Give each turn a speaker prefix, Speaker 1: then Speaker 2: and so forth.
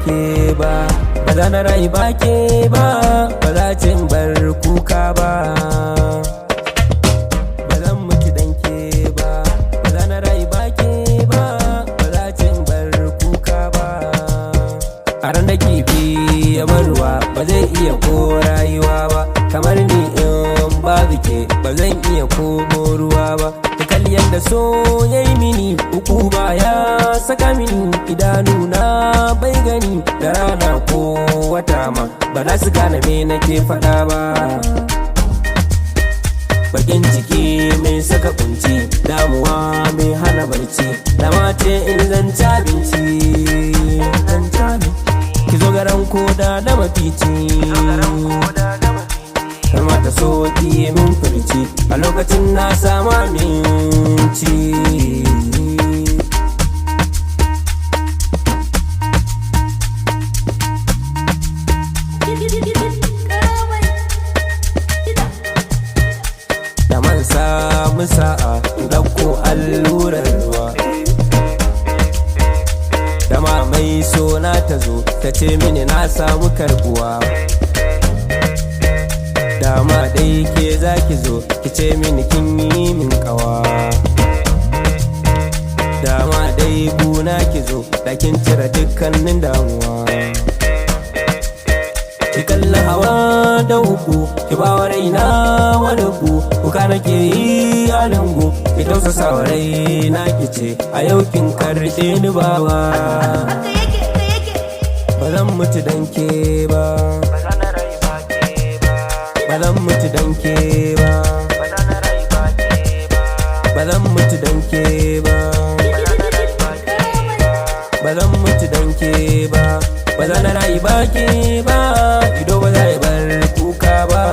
Speaker 1: ke ba, ba za na rayu ba ke ba, ba za cin bar kuka ba. Ba zan mutu dan ke ba, ba za na rayu ba ke ba, ba za cin bar kuka ba. A ran da kifi ya bar ruwa ba zai iya ko rayuwa ba, kamar ni in babu ke ba zan iya komo ruwa ba. Kalli yadda so ya yi mini, uku ba ya saka mini, idanuna bai gani da rana ko wata ma ba za su gane me nake faɗa ba. Bakin ciki mai saka kunci, damuwa mai hana barci, da mace in zan ci abinci, ki zo garan koda na mafici, mata so ki min furci a lokacin na samu aminci. Da man samu sa'a ɗauko allurar ruwa, da ma mai so na ta zo ta ce mini na samu karbuwa. Dama dai ke zaki zo ki ce mini kin yi min kawa, dama dai buna ki zo da kin cire dukkanin damuwa. Ki kalla hawa da uku, ki ba wa raina wani ku, kuka nake yi a lungu, ki tausasa wa raina ki ce a yau kin karɗe ni bawa. Ba zan mutu dan ke ba, ba zan mutu dan ke ba, ba zan mutu dan ke ba, ba zan mutu dan ke ba, ba zan rayu ba ke ba, ido ba zai bar kuka ba.